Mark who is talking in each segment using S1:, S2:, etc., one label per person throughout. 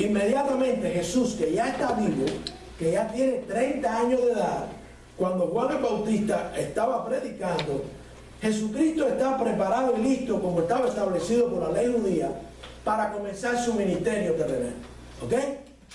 S1: Inmediatamente Jesús, que ya está vivo, que ya tiene 30 años de edad, cuando Juan el Bautista estaba predicando, Jesucristo estaba preparado y listo, como estaba establecido por la ley judía, para comenzar su ministerio terrenal. ¿Ok?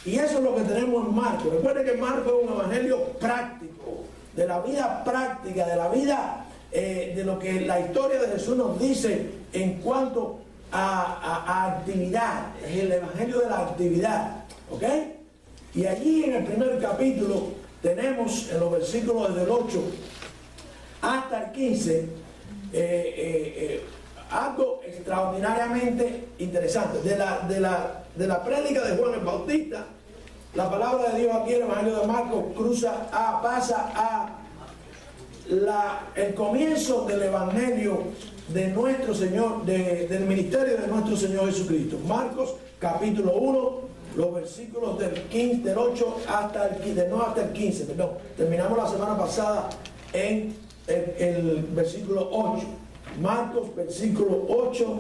S1: Y eso es lo que tenemos en Marcos. Recuerden que Marcos es un evangelio práctico, de la vida práctica, de la vida, de lo que la historia de Jesús nos dice en cuanto a actividad. Es el evangelio de la actividad. ¿Ok? Y allí en el primer capítulo tenemos en los versículos desde el 8 hasta el 15 algo extraordinariamente interesante. De la prédica de Juan el Bautista, la palabra de Dios aquí en el evangelio de Marcos pasa a el comienzo del evangelio de nuestro Señor, del ministerio de nuestro Señor Jesucristo. Marcos capítulo 1, los versículos del 8 hasta el 15, no hasta el 15, perdón. Terminamos la semana pasada en el versículo 8. Marcos, versículo 8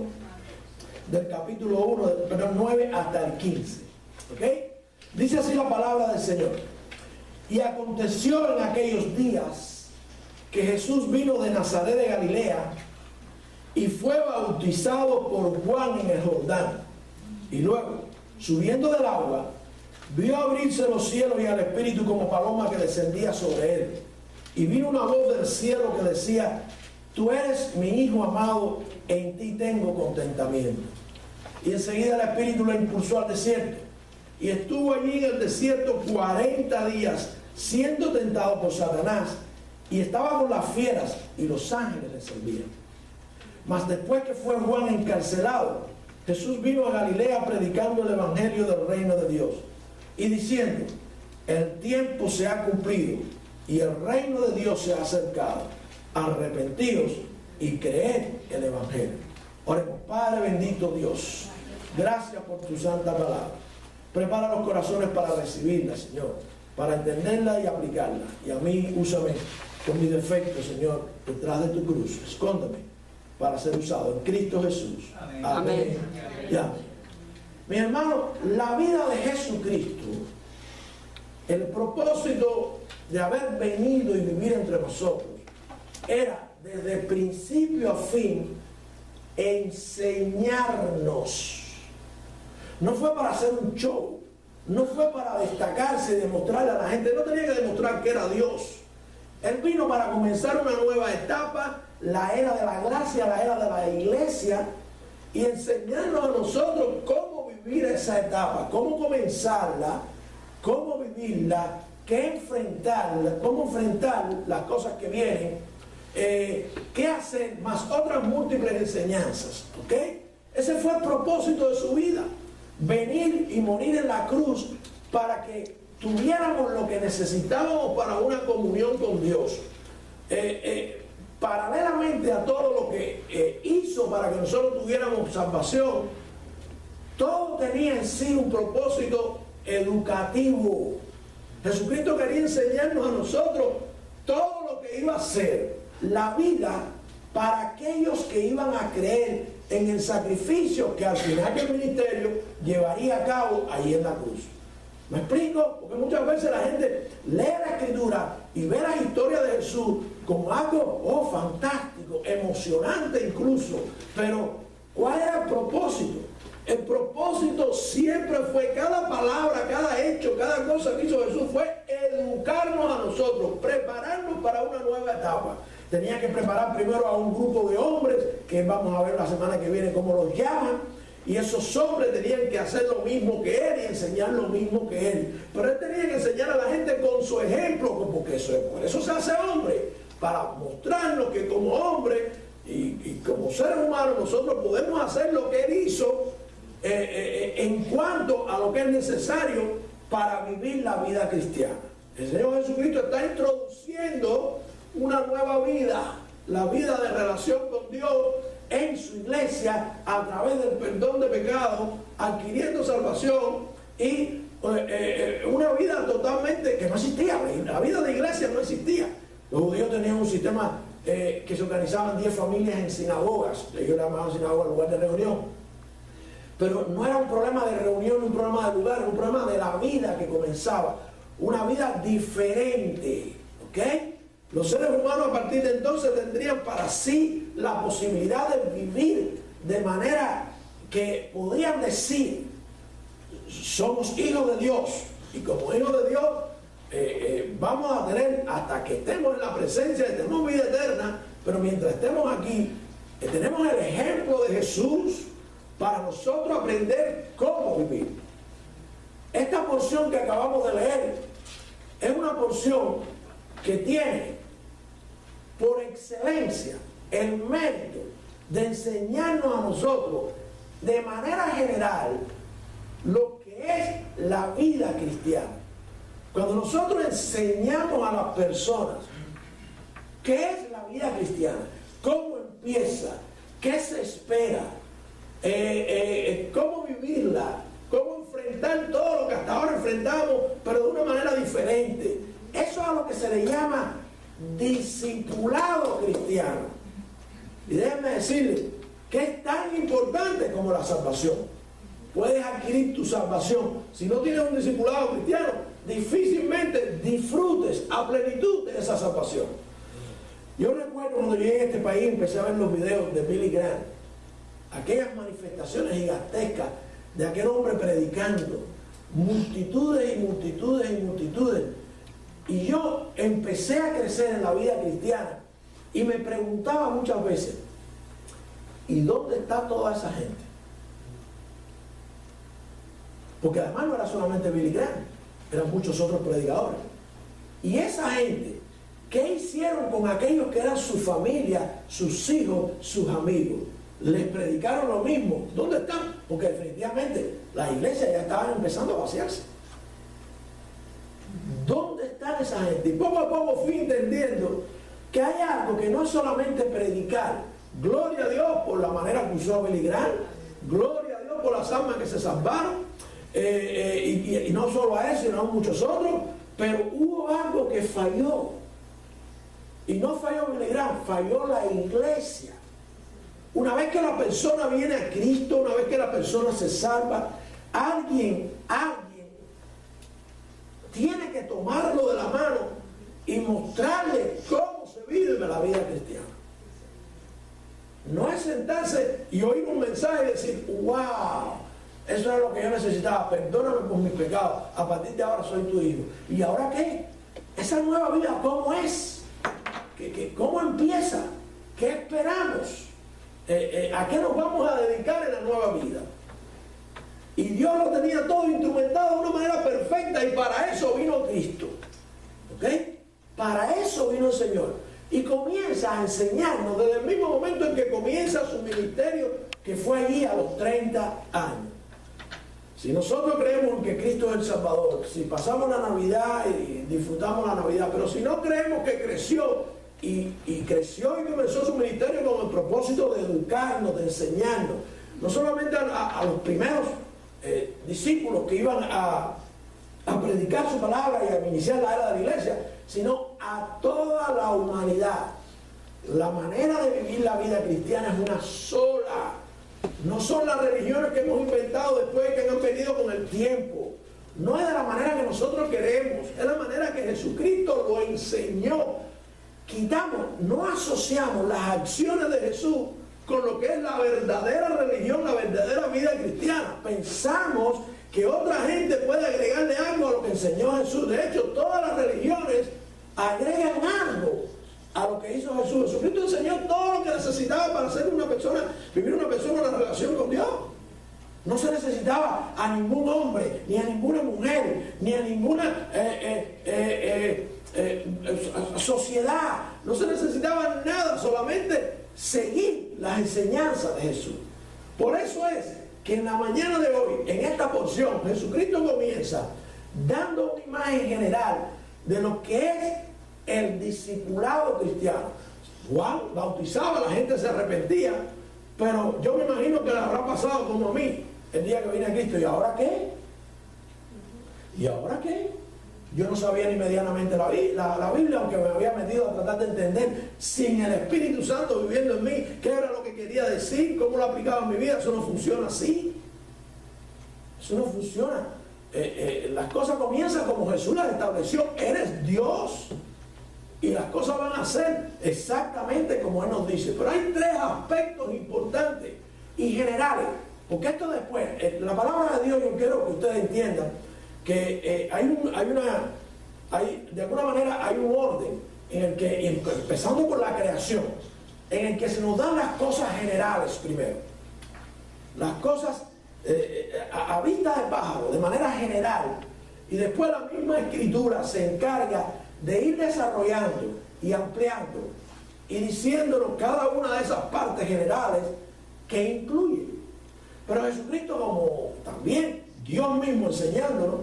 S1: del capítulo 1, perdón, 9 hasta el 15. ¿Ok? Dice así la palabra del Señor. Y aconteció en aquellos días que Jesús vino de Nazaret de Galilea y fue bautizado por Juan en el Jordán. Y luego, subiendo del agua, vio abrirse los cielos y al Espíritu como paloma que descendía sobre él. Y vino una voz del cielo que decía: tú eres mi Hijo amado, en ti tengo contentamiento. Y enseguida el Espíritu lo impulsó al desierto. Y estuvo allí en el desierto 40 días, siendo tentado por Satanás. Y estaba con las fieras, y los ángeles le servían. Mas después que fue Juan encarcelado, Jesús vino a Galilea predicando el evangelio del reino de Dios. Y diciendo: el tiempo se ha cumplido, y el reino de Dios se ha acercado. Arrepentíos y creed el evangelio. Oremos. Padre bendito Dios, gracias por tu santa palabra. Prepara los corazones para recibirla, Señor, para entenderla y aplicarla. Y a mí, úsame con mis defectos, Señor, detrás de tu cruz. Escóndeme para ser usado en Cristo Jesús. Amén. Amén. Ya. Mi hermano, la vida de Jesucristo, el propósito de haber venido y vivir entre nosotros, era desde principio a fin enseñarnos. No fue para hacer un show, no fue para destacarse y demostrarle a la gente, no tenía que demostrar que era Dios. Él vino para comenzar una nueva etapa, la era de la gracia, la era de la iglesia, y enseñarnos a nosotros cómo vivir esa etapa, cómo comenzarla, cómo vivirla, qué enfrentarla, cómo enfrentar las cosas que vienen, qué hacer, más otras múltiples enseñanzas. ¿Ok? Ese fue el propósito de su vida: venir y morir en la cruz para que tuviéramos lo que necesitábamos para una comunión con Dios. Paralelamente a todo lo que hizo para que nosotros tuviéramos salvación, todo tenía en sí un propósito educativo. Jesucristo quería enseñarnos a nosotros todo lo que iba a ser la vida para aquellos que iban a creer en el sacrificio que al final del ministerio llevaría a cabo ahí en la cruz. ¿Me explico? Porque muchas veces la gente lee la Escritura y ve la historia de Jesús como algo fantástico, emocionante incluso, pero ¿cuál era el propósito? El propósito siempre fue, cada palabra, cada hecho, cada cosa que hizo Jesús fue educarnos a nosotros, prepararnos para una nueva etapa. Tenía que preparar primero a un grupo de hombres, que vamos a ver la semana que viene cómo los llaman, y esos hombres tenían que hacer lo mismo que él y enseñar lo mismo que él. Pero él tenía que enseñar a la gente con su ejemplo, porque por eso se hace hombre, para mostrarnos que como hombre y como seres humanos nosotros podemos hacer lo que él hizo en cuanto a lo que es necesario para vivir la vida cristiana. El Señor Jesucristo está introduciendo una nueva vida, la vida de relación con Dios en su iglesia a través del perdón de pecados, adquiriendo salvación y una vida totalmente que no existía. La vida de iglesia no existía. Los judíos tenían un sistema que se organizaban 10 familias en sinagogas. Ellos llamaban sinagoga lugar de reunión. Pero no era un problema de reunión, un problema problema de lugar, es un problema de la vida que comenzaba, una vida diferente, ¿ok? Los seres humanos a partir de entonces tendrían para sí la posibilidad de vivir de manera que podrían decir, somos hijos de Dios, y como hijos de Dios vamos a tener, hasta que estemos en la presencia, tenemos vida eterna, pero mientras estemos aquí, tenemos el ejemplo de Jesús para nosotros aprender cómo vivir. Esta porción que acabamos de leer es una porción que tiene por excelencia el mérito de enseñarnos a nosotros de manera general lo que es la vida cristiana. Cuando nosotros enseñamos a las personas qué es la vida cristiana, cómo empieza, qué se espera, cómo vivirla, cómo enfrentar todo lo que hasta ahora enfrentamos, pero de una manera diferente, eso es a lo que se le llama discipulado cristiano. Y déjenme decirles que es tan importante como la salvación. Puedes adquirir tu salvación. Si no tienes un discipulado cristiano, difícilmente disfrutes a plenitud de esa salvación. Yo recuerdo cuando llegué a este país, empecé a ver los videos de Billy Graham, aquellas manifestaciones gigantescas de aquel hombre predicando, multitudes y multitudes y multitudes. Y yo empecé a crecer en la vida cristiana y me preguntaba muchas veces, ¿y dónde está toda esa gente? Porque además no era solamente Billy Graham, eran muchos otros predicadores. Y esa gente, ¿qué hicieron con aquellos que eran su familia, sus hijos, sus amigos? Les predicaron lo mismo. ¿Dónde están? Porque definitivamente las iglesias ya estaban empezando a vaciarse. ¿Dónde están esa gente? Y poco a poco fui entendiendo que hay algo que no es solamente predicar. Gloria a Dios por la manera que usó Billy Graham, gloria a Dios por las almas que se salvaron, y no solo a eso, sino a muchos otros, pero hubo algo que falló. Y no falló Billy Graham, falló la iglesia. Una vez que la persona viene a Cristo, una vez que la persona se salva, alguien tiene que tomarlo de la mano y mostrarle cómo se vive la vida cristiana. No es sentarse y oír un mensaje y decir, wow, eso es lo que yo necesitaba, perdóname por mis pecados, a partir de ahora soy tu hijo. ¿Y ahora qué? Esa nueva vida, ¿cómo es? ¿Cómo empieza? ¿Qué esperamos? ¿A qué nos vamos a dedicar en la nueva vida? Y Dios lo tenía todo instrumentado de una manera perfecta, y para eso vino Cristo. ¿Ok? Para eso vino el Señor. Y comienza a enseñarnos desde el mismo momento en que comienza su ministerio, que fue allí a los 30 años. Si nosotros creemos que Cristo es el Salvador, si pasamos la Navidad y disfrutamos la Navidad, pero si no creemos que creció y creció y comenzó su ministerio con el propósito de educarnos, de enseñarnos, no solamente a los primeros discípulos que iban a predicar su palabra y a iniciar la era de la iglesia, sino a toda la humanidad. La manera de vivir la vida cristiana es una sola. No son las religiones que hemos inventado después, que han venido con el tiempo. No es de la manera que nosotros queremos, es la manera que Jesucristo lo enseñó. Quitamos, no asociamos las acciones de Jesús con lo que es la verdadera religión, la verdadera vida cristiana. Pensamos que otra gente puede agregarle algo a lo que enseñó Jesús. De hecho, todas las religiones agregan algo a lo que hizo Jesús. Jesucristo enseñó todo lo que necesitaba para ser una persona, vivir una relación con Dios. No se necesitaba a ningún hombre, ni a ninguna mujer, ni a ninguna sociedad. No se necesitaba nada, solamente seguir las enseñanzas de Jesús. Por eso es que en la mañana de hoy, en esta porción, Jesucristo comienza dando una imagen general de lo que es el discipulado cristiano. Juan bautizaba, la gente se arrepentía, pero yo me imagino que le habrá pasado como a mí el día que vine a Cristo. ¿Y ahora qué? ¿Y ahora qué? Yo no sabía ni medianamente la Biblia, aunque me había metido a tratar de entender, sin el Espíritu Santo viviendo en mí, qué era lo que quería decir, cómo lo aplicaba en mi vida. Eso no funciona así. Eso no funciona. Las cosas comienzan como Jesús las estableció. Eres Dios y las cosas van a ser exactamente como Él nos dice. Pero hay tres aspectos importantes y generales, porque esto después, la palabra de Dios, yo quiero que ustedes entiendan que de alguna manera hay un orden en el que, empezando por la creación, en el que se nos dan las cosas generales primero, las cosas a vista de pájaro, de manera general, y después la misma Escritura se encarga de ir desarrollando y ampliando y diciéndonos cada una de esas partes generales que incluye. Pero Jesucristo, como también Dios mismo enseñándonos,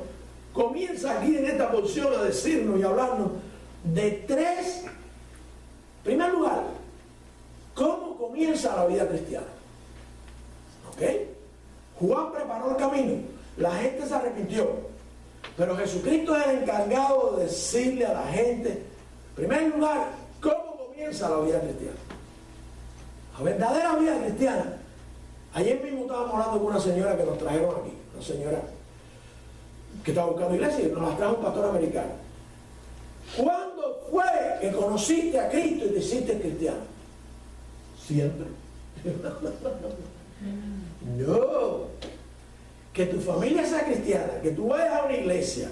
S1: comienza aquí en esta porción a decirnos y hablarnos de tres. En primer lugar, ¿cómo comienza la vida cristiana? ¿Ok? Juan preparó el camino, la gente se arrepintió, pero Jesucristo es el encargado de decirle a la gente, en primer lugar, ¿cómo comienza la vida cristiana? La verdadera vida cristiana. Ayer mismo estábamos hablando con una señora que nos trajeron aquí, una señora que estaba buscando iglesia y nos la trajo un pastor americano. ¿Cuándo fue que conociste a Cristo y te hiciste cristiano? Siempre. No. Que tu familia sea cristiana, que tú vayas a una iglesia,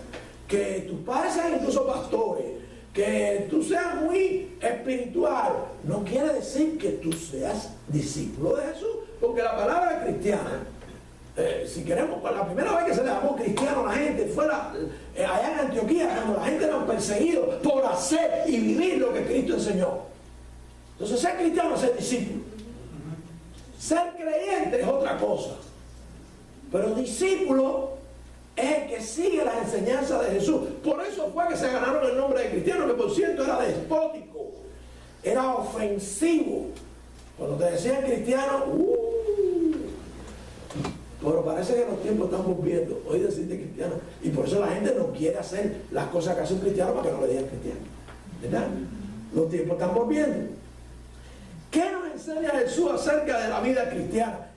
S1: que tus padres sean incluso pastores, que tú seas muy espiritual, no quiere decir que tú seas discípulo de Jesús, porque la palabra cristiana, si queremos, la primera vez que se le llamó cristiano a la gente fue allá en Antioquía, cuando la gente era perseguido por hacer y vivir lo que Cristo enseñó. Entonces ser cristiano es ser discípulo. Ser creyente es otra cosa, pero discípulo es el que sigue las enseñanzas de Jesús. Por eso fue que se ganaron el nombre de cristiano, que por cierto era despótico, era ofensivo. Cuando te decían cristiano, pero parece que los tiempos están volviendo. Hoy decirte cristiano, y por eso la gente no quiere hacer las cosas que hace un cristiano para que no le digan cristiano, ¿verdad? Los tiempos están volviendo. ¿Qué nos enseña Jesús acerca de la vida cristiana?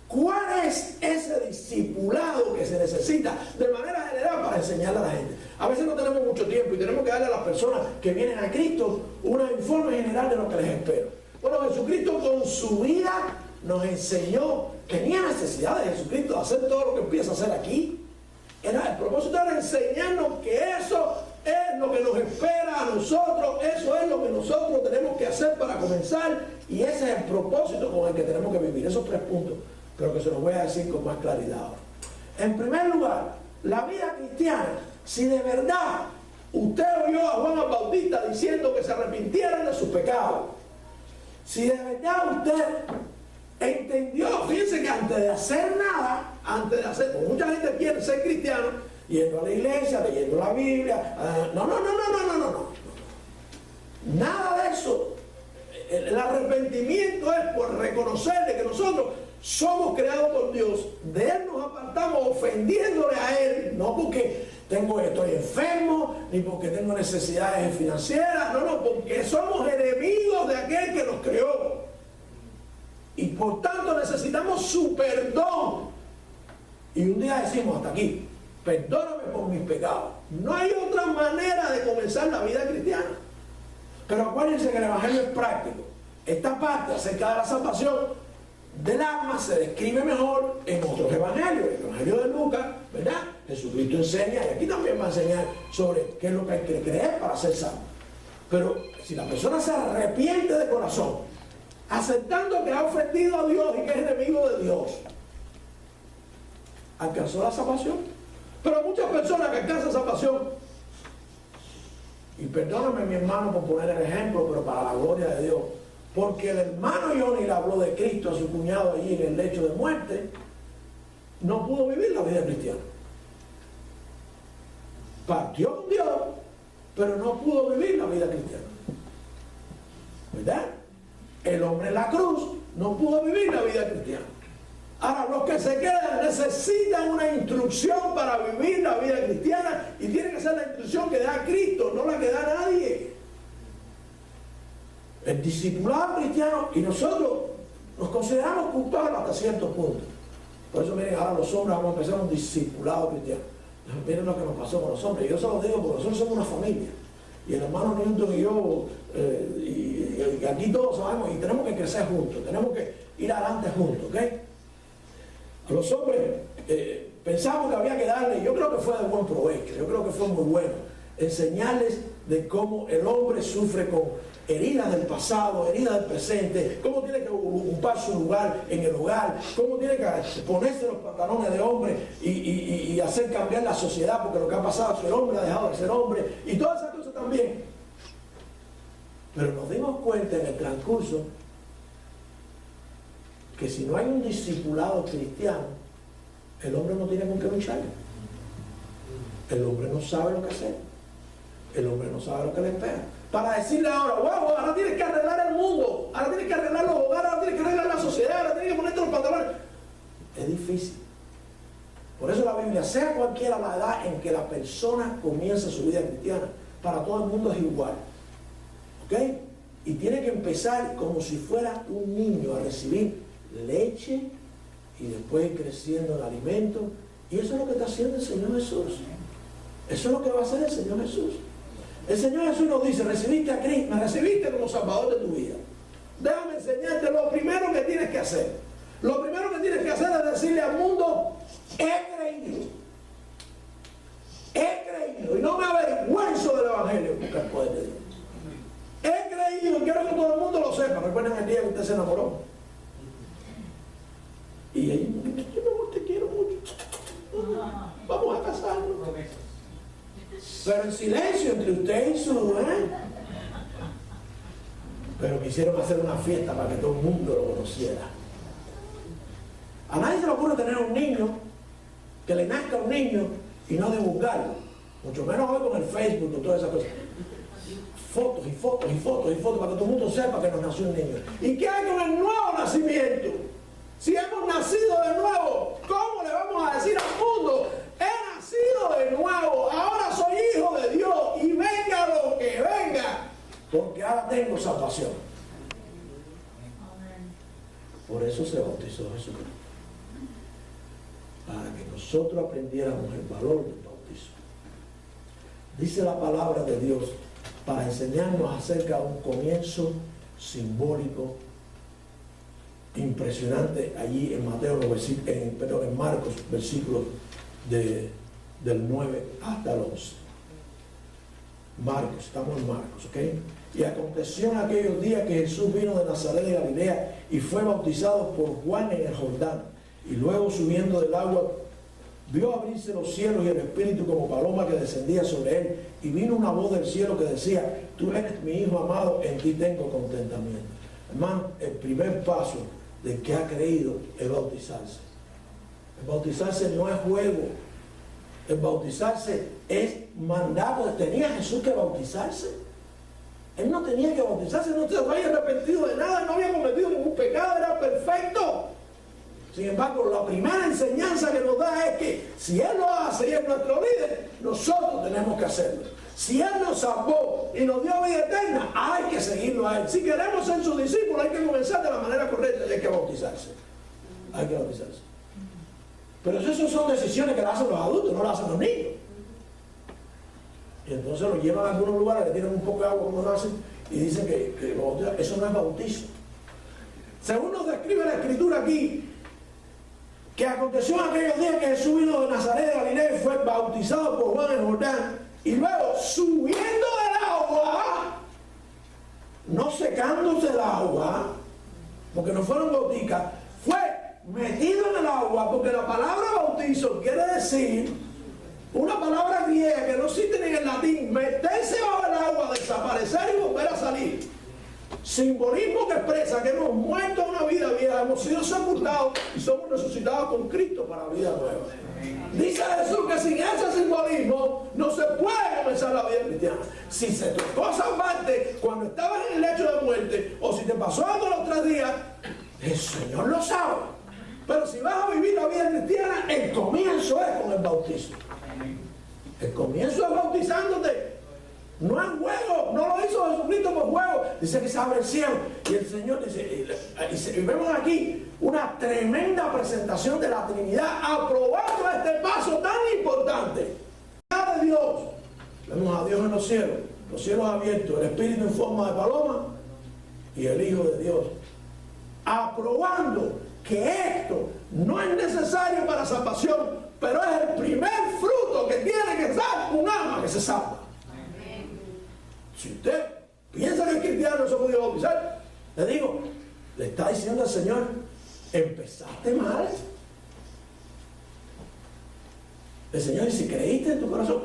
S1: ¿Cuál es ese discipulado que se necesita de manera general para enseñarle a la gente? A veces no tenemos mucho tiempo y tenemos que darle a las personas que vienen a Cristo un informe general de lo que les espera. Bueno, Jesucristo con su vida nos enseñó, tenía necesidad de Jesucristo de hacer todo lo que empieza a hacer aquí. El propósito era enseñarnos que eso es lo que nos espera a nosotros, eso es lo que nosotros tenemos que hacer para comenzar, y ese es el propósito con el que tenemos que vivir. Esos tres puntos, pero que se los voy a decir con más claridad ahora. En primer lugar, la vida cristiana, si de verdad usted oyó a Juan el Bautista diciendo que se arrepintieran de sus pecados, si de verdad usted entendió, fíjense que antes de hacer nada, porque mucha gente quiere ser cristiano, yendo a la iglesia, leyendo la Biblia, no. Nada de eso. El arrepentimiento es por reconocerle que nosotros somos creados por Dios, de Él nos apartamos ofendiéndole a Él, no porque estoy enfermo, ni porque tengo necesidades financieras, no, porque somos enemigos de aquel que nos creó. Y por tanto necesitamos su perdón. Y un día decimos, hasta aquí, perdóname por mis pecados. No hay otra manera de comenzar la vida cristiana. Pero acuérdense que el Evangelio es práctico. Esta parte acerca de la salvación del alma se describe mejor en otros evangelios. El Evangelio de Lucas, ¿verdad? Jesucristo enseña, y aquí también va a enseñar sobre qué es lo que hay que creer para ser salvo. Pero si la persona se arrepiente de corazón, aceptando que ha ofendido a Dios y que es enemigo de Dios, alcanzó la salvación. Pero muchas personas que alcanzan salvación, y perdóname mi hermano por poner el ejemplo, pero para la gloria de Dios, porque el hermano Johnny le habló de Cristo a su cuñado allí en el lecho de muerte, no pudo vivir la vida cristiana. Partió con Dios, pero no pudo vivir la vida cristiana, ¿verdad? El hombre en la cruz no pudo vivir la vida cristiana. Ahora, los que se quedan necesitan una instrucción para vivir la vida cristiana, y tiene que ser la instrucción que da Cristo, no la que da nadie. El discipulado cristiano, y nosotros nos consideramos culpables hasta cierto punto. Por eso miren, ahora los hombres vamos a empezar un discipulado cristiano. Miren lo que nos pasó con los hombres. Yo se lo digo porque nosotros somos una familia. Y el hermano Newton y yo, y aquí todos sabemos, y tenemos que crecer juntos, tenemos que ir adelante juntos, ¿ok? A los hombres pensamos que había que darle, yo creo que fue de buen provecho, yo creo que fue muy bueno, enseñarles de cómo el hombre sufre con heridas del pasado, heridas del presente, cómo tiene que ocupar su lugar en el hogar, cómo tiene que ponerse los pantalones de hombre y hacer cambiar la sociedad, porque lo que ha pasado es que el hombre ha dejado de ser hombre, y todas esas cosas también. Pero nos dimos cuenta en el transcurso que si no hay un discipulado cristiano, el hombre no tiene con qué luchar. El hombre no sabe lo que hacer. El hombre no sabe lo que le espera. Para decirle ahora, wow, ahora tienes que arreglar el mundo, ahora tienes que arreglar los hogares, ahora tienes que arreglar la sociedad, ahora tienes que ponerte los pantalones. Es difícil. Por eso la Biblia, sea cualquiera la edad en que la persona comienza su vida cristiana, para todo el mundo es igual. ¿Ok? Y tiene que empezar como si fuera un niño a recibir leche y después ir creciendo en alimento. Y eso es lo que está haciendo el Señor Jesús. Eso es lo que va a hacer el Señor Jesús. El Señor Jesús nos dice, recibiste a Cristo, me recibiste como Salvador de tu vida. Déjame enseñarte lo primero que tienes que hacer. Lo primero que tienes que hacer es decirle al mundo, he creído. He creído. Y no me avergüenzo del Evangelio, porque es poder de Dios. He creído, quiero que todo el mundo lo sepa. Recuerden el día que usted se enamoró. Y ella me dice, yo mi amor, te quiero mucho. Vamos a casarnos. Pero en silencio entre usted y su... Pero quisieron hacer una fiesta para que todo el mundo lo conociera. A nadie se le ocurre tener un niño, que le nazca un niño y no divulgarlo. Mucho menos hoy con el Facebook y todas esas cosas. Fotos y fotos y fotos y fotos para que todo el mundo sepa que nos nació un niño. ¿Y qué hay con el nuevo nacimiento? Si hemos nacido de nuevo, ¿cómo le vamos a decir al mundo? He nacido de nuevo, ahora soy hijo de Dios y venga lo que venga, porque ahora tengo salvación. Por eso se bautizó Jesucristo, para que nosotros aprendiéramos el valor del bautismo. Dice la palabra de Dios para enseñarnos acerca de un comienzo simbólico impresionante allí en Mateo, en Marcos, versículos del 9 hasta el 11. Marcos, estamos en Marcos, ¿ok? Y aconteció en aquellos días que Jesús vino de Nazaret de Galilea y fue bautizado por Juan en el Jordán. Y luego subiendo del agua, vio abrirse los cielos y el Espíritu como paloma que descendía sobre él. Y vino una voz del cielo que decía, tú eres mi Hijo amado, en ti tengo contentamiento. Hermano, el primer paso de que ha creído es bautizarse. El bautizarse no es juego. El bautizarse es mandato. ¿Tenía Jesús que bautizarse? Él no tenía que bautizarse, no se había arrepentido de nada, no había cometido ningún pecado, era perfecto. Sin embargo, la primera enseñanza que nos da es que si Él lo hace y es nuestro líder, nosotros tenemos que hacerlo. Si Él nos salvó y nos dio vida eterna, hay que seguirlo a Él. Si queremos ser sus discípulos, hay que comenzar de la manera correcta y hay que bautizarse. Hay que bautizarse. Pero esas son decisiones que las hacen los adultos, no las hacen los niños. Y entonces lo llevan a algunos lugares, le tiran un poco de agua como nacen y dicen que eso no es bautismo. Según nos describe la Escritura aquí, que aconteció en aquellos días que Jesús vino de Nazaret de Galilea y fue bautizado por Juan en Jordán, y luego subiendo del agua, no secándose el agua, porque no fueron goticas, fue metido en el agua, porque la palabra bautizo quiere decir una palabra griega que no existe ni en el latín, meterse bajo el agua, desaparecer y volver a salir. Simbolismo que expresa que hemos muerto a una vida vieja, hemos sido sepultados y somos resucitados con Cristo para vida nueva. Dice Jesús que sin ese simbolismo no se puede comenzar la vida cristiana. Si se tocó salvarte cuando estabas en el lecho de muerte, o si te pasó algo los 3 días, el Señor lo sabe. Pero si vas a vivir la vida cristiana, el comienzo es con el bautismo. El comienzo es bautizándote. No es juego, no lo hizo Jesucristo por juego. Dice que se abre el cielo y el Señor dice, y vemos aquí una tremenda presentación de la Trinidad, aprobando este paso tan importante. De Dios, vemos a Dios en los cielos abiertos, el Espíritu en forma de paloma y el Hijo de Dios, aprobando que esto no es necesario para salvación, pero es el primer fruto que tiene que dar un alma que se salva. Si usted piensa que el cristiano no se puede bautizar, le digo, le está diciendo al Señor, empezaste mal. El Señor dice, si creíste en tu corazón,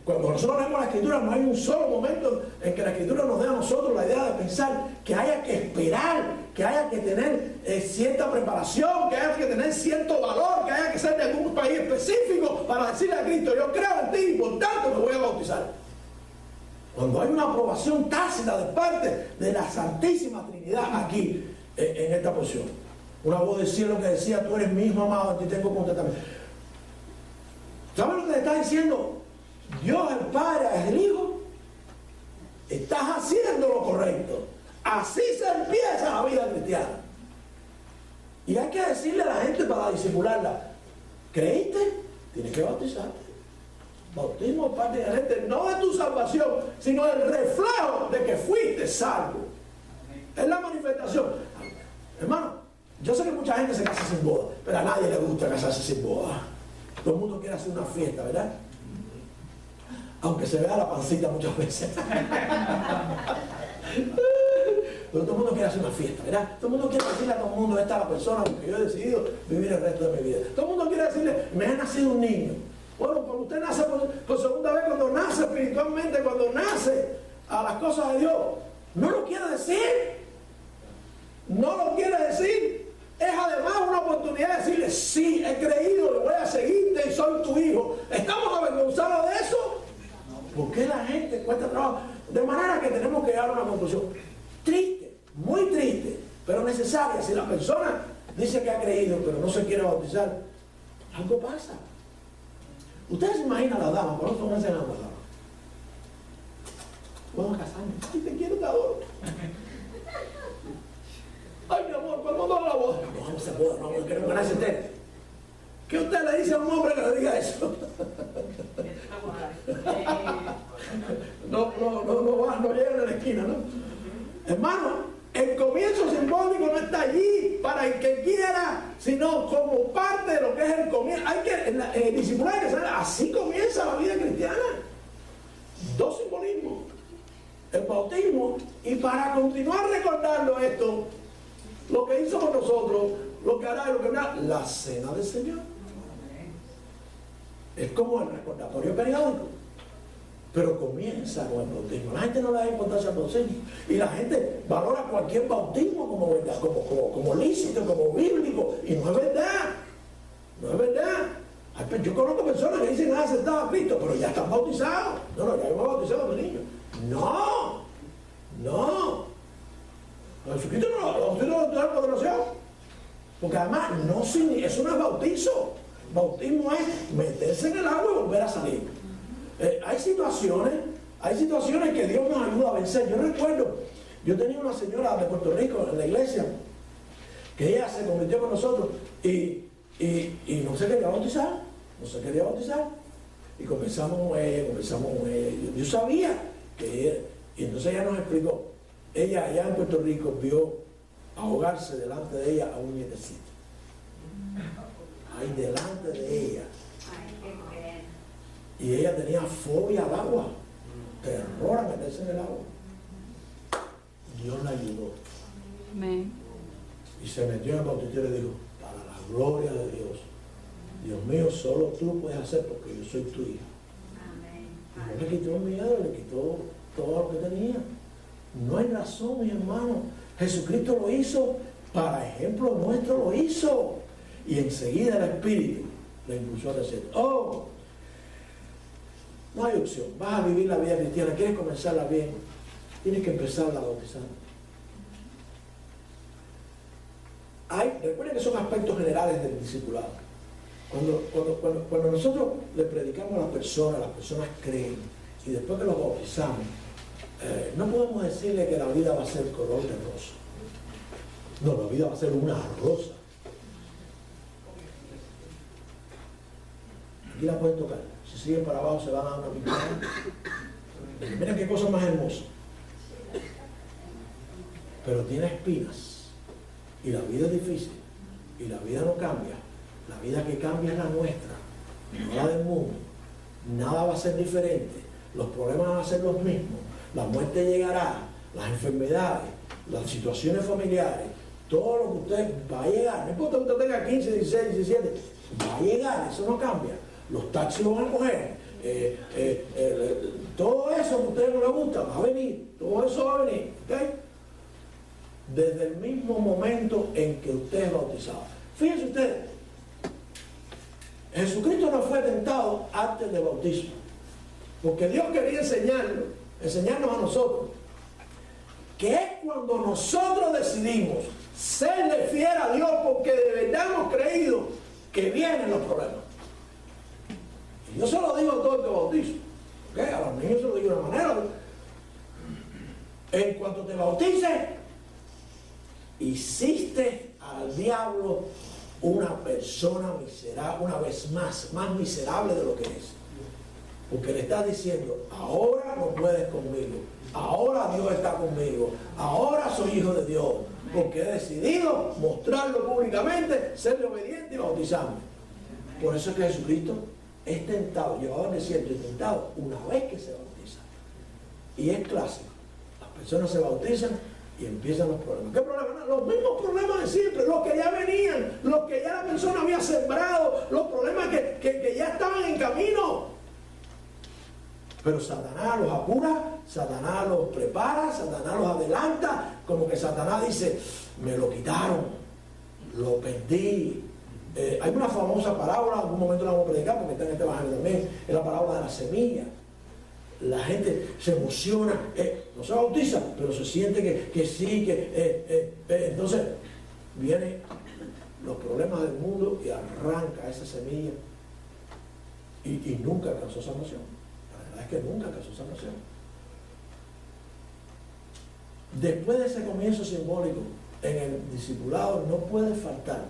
S1: cuando nosotros leemos la Escritura, no hay un solo momento en que la Escritura nos dé a nosotros la idea de pensar que haya que esperar, que haya que tener cierta preparación, que haya que tener cierto valor, que haya que ser de algún país específico para decirle a Cristo, yo creo en ti y por tanto me voy a bautizar. Cuando hay una aprobación tácita de parte de la Santísima Trinidad aquí, en esta porción, una voz del cielo que decía, tú eres mi Hijo amado, en ti tengo contentamiento. ¿Sabes lo que le está diciendo? Dios el Padre es el Hijo. Estás haciendo lo correcto. Así se empieza la vida cristiana. Y hay que decirle a la gente para disimularla, ¿creíste? Tienes que bautizarte. Bautismo es parte de la gente, no de tu salvación, sino el reflejo de que fuiste salvo. Es la manifestación. Hermano, yo sé que mucha gente se casa sin boda, pero a nadie le gusta casarse sin boda. Todo el mundo quiere hacer una fiesta, ¿verdad? Aunque se vea la pancita muchas veces. Pero todo el mundo quiere hacer una fiesta, ¿verdad? Todo el mundo quiere decirle a todo el mundo, esta es la persona con que yo he decidido vivir el resto de mi vida. Todo el mundo quiere decirle, me ha nacido un niño. Bueno, cuando usted nace por segunda vez, cuando nace espiritualmente, cuando nace a las cosas de Dios, no lo quiere decir. No lo quiere decir. Es además una oportunidad de decirle, sí, he creído, le voy a seguirte y soy tu hijo. ¿Estamos avergonzados de eso? ¿Por qué la gente cuesta trabajo? De manera que tenemos que llegar a una conclusión. Triste, muy triste, pero necesaria. Si la persona dice que ha creído, pero no se quiere bautizar, algo pasa. Ustedes se imaginan a la dama, por eso no hacen a la dama. Vamos a casarme. Ay, te quiero, te adoro. Ay, mi amor, ¿cuándo no la boda? No se boda, no queremos que nadie se entere. ¿Qué usted le dice a un hombre que le diga eso? No llegan a la esquina, ¿no? Hermano, el comienzo simbólico no está allí para el que quiera, sino como parte de lo que es el comienzo. Hay que disimular que así comienza la vida cristiana. Dos simbolismos. El bautismo, y para continuar recordando esto, lo que hizo con nosotros, lo que hará y lo que hará, la cena del Señor. Es como el recordatorio periódico, pero comienza con el bautismo. La gente no le da importancia al bautismo y la gente valora cualquier bautismo como verdad, como lícito, como bíblico, y no es verdad. No es verdad. Yo conozco personas que dicen que han aceptado a Cristo, pero ya están bautizados. No, ya hemos bautizado a los niños. No. Jesucristo no lo bautizó por oración. Porque además eso no es bautizo. Bautismo es meterse en el agua y volver a salir. Hay situaciones que Dios nos ayuda a vencer. Yo recuerdo, yo tenía una señora de Puerto Rico en la iglesia, que ella se convirtió con nosotros y no se quería bautizar. Y conversamos con ella. Yo sabía que ella, y entonces ella nos explicó. Ella allá en Puerto Rico vio ahogarse delante de ella a un nietecito. Ahí delante de ella. Y ella tenía fobia al agua, terror a meterse en el agua. Dios la ayudó.
S2: Amén.
S1: Y se metió en el bautizo y le dijo, para la gloria de Dios, Dios mío, solo tú puedes hacer porque yo soy tu hija. Y no le quitó el miedo, le quitó todo lo que tenía. No hay razón, mi hermano. Jesucristo lo hizo, para ejemplo nuestro lo hizo. Y enseguida el Espíritu le impulsó a decir, no hay opción, vas a vivir la vida cristiana, quieres comenzarla bien, tienes que empezarla a bautizar. Recuerden que son aspectos generales del discipulado. Cuando nosotros le predicamos a las personas creen, y después que los bautizamos, no podemos decirle que la vida va a ser color de rosa. No, la vida va a ser una rosa. Aquí la pueden tocar. Si siguen para abajo se van a dar una pintada. Miren qué cosa más hermosa. Pero tiene espinas. Y la vida es difícil. Y la vida no cambia. La vida que cambia es la nuestra, no la del mundo. Nada va a ser diferente. Los problemas van a ser los mismos. La muerte llegará, las enfermedades, las situaciones familiares, todo lo que usted va a llegar. No importa que usted tenga 15, 16, 17, va a llegar, eso no cambia. Los taxis lo van a coger. Todo eso que a usted no le gusta va a venir. Todo eso va a venir. ¿Okay? Desde el mismo momento en que usted es bautizado. Fíjense ustedes, Jesucristo no fue tentado antes del bautismo, porque Dios quería enseñarnos a nosotros, que es cuando nosotros decidimos serle fiel a Dios, porque de verdad hemos creído que vienen los problemas. Y yo se lo digo a todo el que bautizo, ¿okay? A los niños se lo digo de una manera. En cuanto te bautices, hiciste al diablo una persona miserable, una vez más miserable de lo que es. Porque le estás diciendo, ahora no puedes conmigo, ahora Dios está conmigo, ahora soy hijo de Dios, porque he decidido mostrarlo públicamente, serle obediente y bautizarme. Por eso es que Jesucristo es tentado, llevado al desierto y tentado una vez que se bautiza. Y es clásico. Las personas se bautizan y empiezan los problemas. ¿Qué problemas? Los mismos problemas de siempre, los que ya venían, los que ya la persona había sembrado, los problemas que ya estaban en camino. Pero Satanás los apura, Satanás los prepara, Satanás los adelanta, como que Satanás dice, me lo quitaron, lo perdí. Hay una famosa parábola, en algún momento la vamos a predicar porque está en este evangelio también, es la parábola de la semilla. La gente se emociona, no se bautiza, pero se siente que sí, entonces vienen los problemas del mundo y arranca esa semilla y nunca alcanzó salvación. La verdad es que nunca alcanzó salvación. Después de ese comienzo simbólico en el discipulado no puede faltar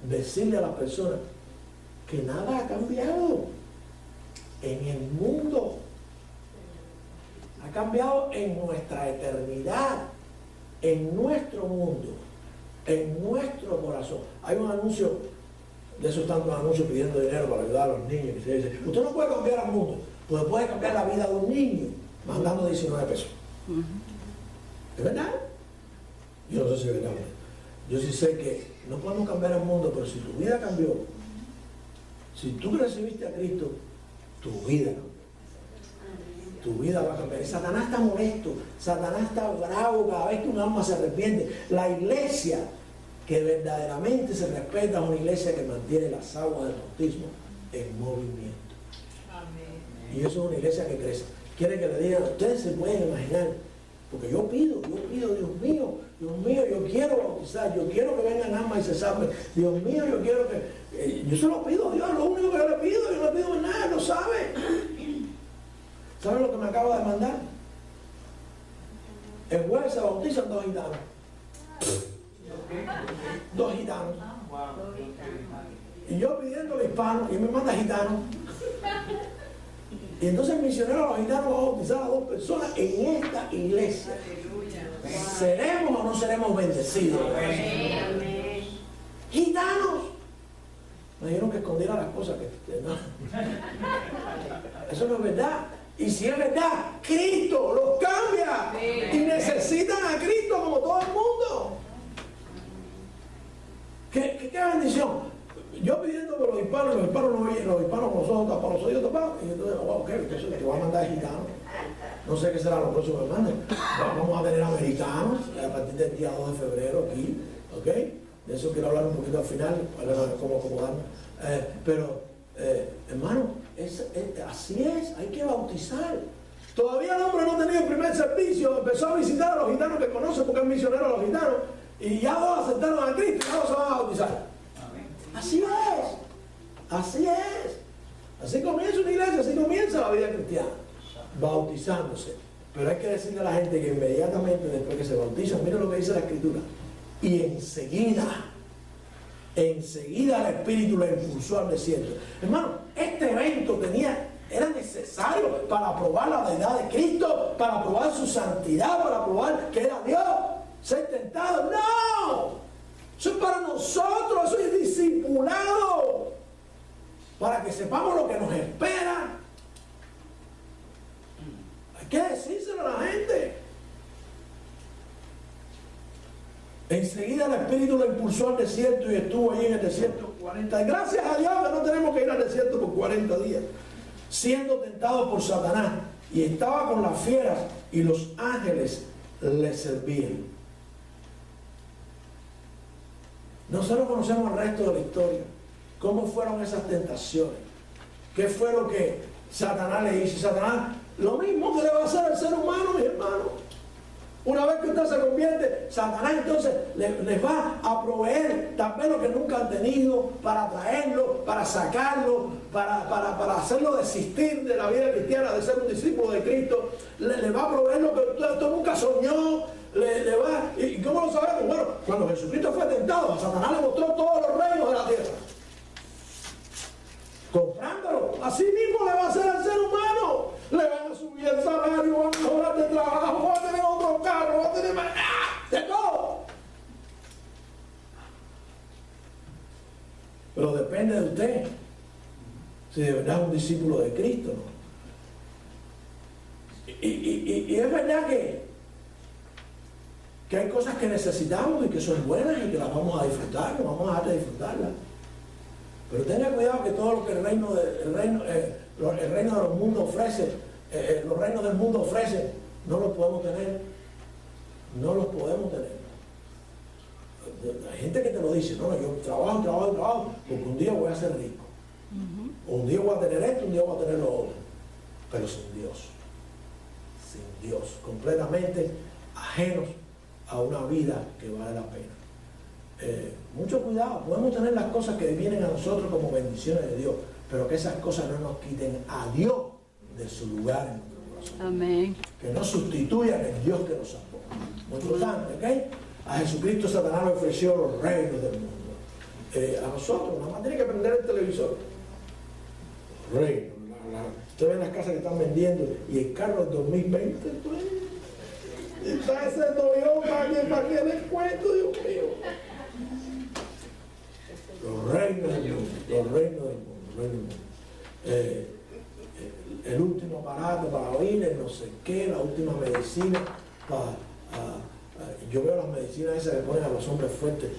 S1: decirle a las personas que nada ha cambiado en el mundo. Ha cambiado en nuestra eternidad, en nuestro mundo, en nuestro corazón. Hay un anuncio, de esos tantos anuncios pidiendo dinero para ayudar a los niños, que se dice, usted no puede cambiar al mundo, pues puede cambiar la vida de un niño mandando 19 pesos. ¿Es verdad? Yo no sé si es verdad. Yo sí sé que no podemos cambiar al mundo, pero si tu vida cambió, si tú recibiste a Cristo, tu vida cambió. Tu vida va a cambiar. Y Satanás está molesto, Satanás está bravo cada vez que un alma se arrepiente. La iglesia que verdaderamente se respeta es una iglesia que mantiene las aguas del bautismo en movimiento. Amén. Y eso es una iglesia que crece. Quiere que le digan, ustedes se pueden imaginar, porque yo pido, Dios mío, yo quiero bautizar, yo quiero que vengan almas y se salven. Dios mío, yo quiero que... yo se lo pido a Dios, lo único que yo le no le pido nada, lo sabe. ¿Saben lo que me acaba de mandar? El jueves se bautizan 2 gitanos. 2 gitanos. Y yo pidiéndole hispano, y me manda gitano. Y entonces el misionero a los gitanos va a bautizar a 2 personas en esta iglesia. ¿Seremos o no seremos bendecidos? Gitanos. Me dijeron que escondiera las cosas que no. Eso no es verdad. Y si es verdad, Cristo los cambia. Y necesitan a Cristo como todo el mundo. ¿Qué bendición? Yo pidiendo por los hispanos no oyen, los hispanos con los ojos tapados, los oídos tapados. Y entonces, ok, entonces te voy a mandar gitanos. No sé qué será lo próximo que manden. Vamos a tener americanos a partir del día 2 de febrero aquí. ¿Ok? De eso quiero hablar un poquito al final, para ver cómo acomodarnos. Hermano, así es, hay que bautizar. Todavía el hombre no tenía el primer servicio, empezó a visitar a los gitanos que conoce porque es misionero a los gitanos, y ya 2 aceptaron a Cristo y ya 2 se van a bautizar. Así es, así es. Así comienza una iglesia, así comienza la vida cristiana, bautizándose. Pero hay que decirle a la gente que inmediatamente después que se bautizan, miren lo que dice la Escritura, Y enseguida el Espíritu le impulsó al desierto. Hermano, este evento era necesario para probar la deidad de Cristo, para probar su santidad, para probar que era Dios. Ser tentado, no. Eso es para nosotros, eso es discipulado. Para que sepamos lo que nos espera. Hay que decírselo a la gente. Enseguida el Espíritu lo impulsó al desierto y estuvo allí en el desierto 40 días. Gracias a Dios que no tenemos que ir al desierto por 40 días. Siendo tentado por Satanás. Y estaba con las fieras y los ángeles le servían. Nosotros conocemos el resto de la historia. ¿Cómo fueron esas tentaciones? ¿Qué fue lo que Satanás le hizo? Satanás, lo mismo que le va a hacer al ser humano, mis hermanos. Una vez que usted se convierte, Satanás entonces les va a proveer también lo que nunca han tenido, para traerlo, para sacarlo, para hacerlo desistir de la vida cristiana, de ser un discípulo de Cristo. Le va a proveer lo que usted nunca soñó. ¿Y cómo lo sabemos? Bueno, cuando Jesucristo fue tentado, Satanás le mostró todos los reinos de la tierra. Comprándolo. Así mismo le va a hacer al ser humano. Le van a subir el salario, van a mejorar de trabajo, va a tener otro carro, va a tener más, de todo. Pero depende de usted si de verdad es un discípulo de Cristo, ¿no? Y es verdad que hay cosas que necesitamos y que son buenas y que las vamos a disfrutar, que vamos a dejar de disfrutarlas. Pero tenga cuidado que todo lo que el reino de los mundos ofrece, los reinos del mundo ofrecen, no los podemos tener. No los podemos tener. Hay gente que te lo dice, no, yo trabajo, porque un día voy a ser rico. O un día voy a tener esto, un día voy a tener lo otro. Pero sin Dios. Sin Dios. Completamente ajenos a una vida que vale la pena. Mucho cuidado, podemos tener las cosas que vienen a nosotros como bendiciones de Dios, pero que esas cosas no nos quiten a Dios de su lugar en nuestro corazón.
S2: Amén.
S1: Que no sustituyan el Dios que nos salvó. Muy importante, ¿ok? A Jesucristo Satanás le ofreció los reinos del mundo. A nosotros, nada más tiene que prender el televisor. Los reinos. Usted ve las casas que están vendiendo y el carro del 2020, pues, está ese Toyota para que les cuento, Dios mío. Los reinos del mundo, los reinos del mundo. El último aparato para oír, el no sé qué, la última medicina. Yo veo las medicinas esas que ponen a los hombres fuertes.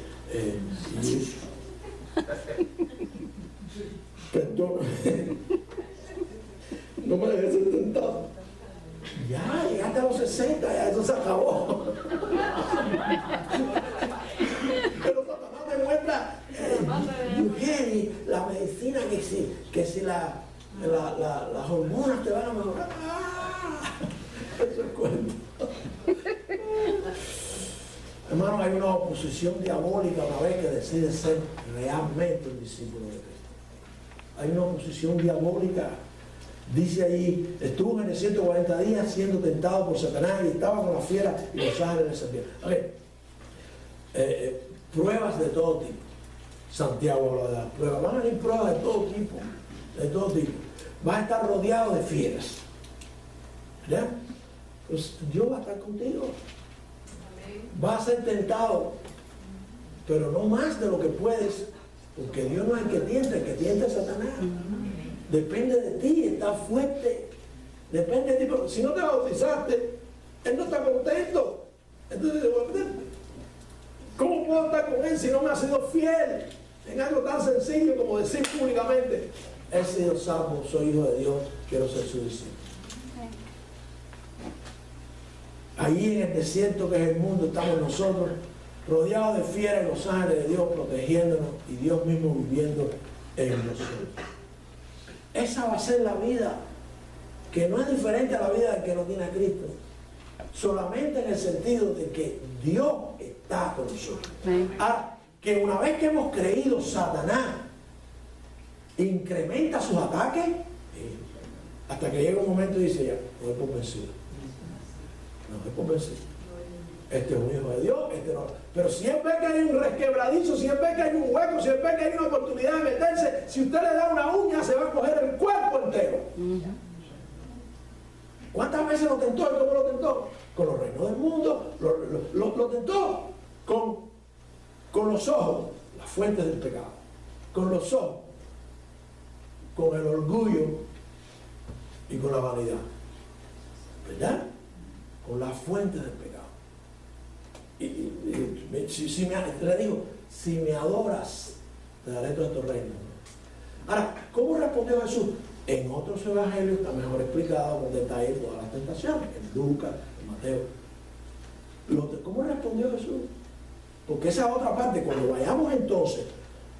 S1: Perdón. No me dejes ser tentado. Ya, llegaste a los 60, ya eso se acabó. Pero Satanás me muestra, Eugeni, la medicina que si las hormonas te van a mejorar. Eso es cuento. Hermano, hay una oposición diabólica una vez que decide ser realmente un discípulo de Cristo. Hay una oposición diabólica. Dice ahí, estuvo en el 140 días siendo tentado por Satanás y estaba con la fiera y los ángeles le servían. Pruebas de todo tipo. Santiago habla de las pruebas. Van a venir pruebas de todo tipo. De todo tipo. Vas a estar rodeado de fieras. ¿Ya? Pues Dios va a estar contigo. Vas a ser tentado, pero no más de lo que puedes, porque Dios no es el que tienta es Satanás. Depende de ti, está fuerte. Depende de ti, pero si no te bautizaste, Él no está contento. Entonces, ¿cómo puedo estar con Él si no me ha sido fiel en algo tan sencillo como decir públicamente, he sido salvo, soy hijo de Dios, quiero ser su discípulo? Allí en el desierto que es el mundo estamos nosotros, rodeados de fieras y los ángeles de Dios protegiéndonos y Dios mismo viviendo en nosotros. Esa va a ser la vida que no es diferente a la vida del que no tiene a Cristo, solamente en el sentido de que Dios está con nosotros. Ahora, que una vez que hemos creído, Satanás incrementa sus ataques hasta que llega un momento y dice, ya, no es por vencido. No es por vencido. este es un hijo de Dios, este no. Pero si él ve que hay un resquebradizo, si él ve que hay un hueco, si él ve que hay una oportunidad de meterse, si usted le da una uña, se va a coger el cuerpo entero. ¿Cuántas veces lo tentó y cómo lo tentó? Con los reinos del mundo, lo tentó con los ojos, las fuentes del pecado, con los ojos, con el orgullo y con la vanidad, ¿verdad? Con las fuentes del pecado. Le digo, si me adoras, te daré todo tu reino. Ahora, ¿cómo respondió Jesús? En otros evangelios está mejor explicado con detalle todas las tentaciones, en Lucas, en Mateo. ¿Cómo respondió Jesús? Porque esa otra parte, cuando vayamos entonces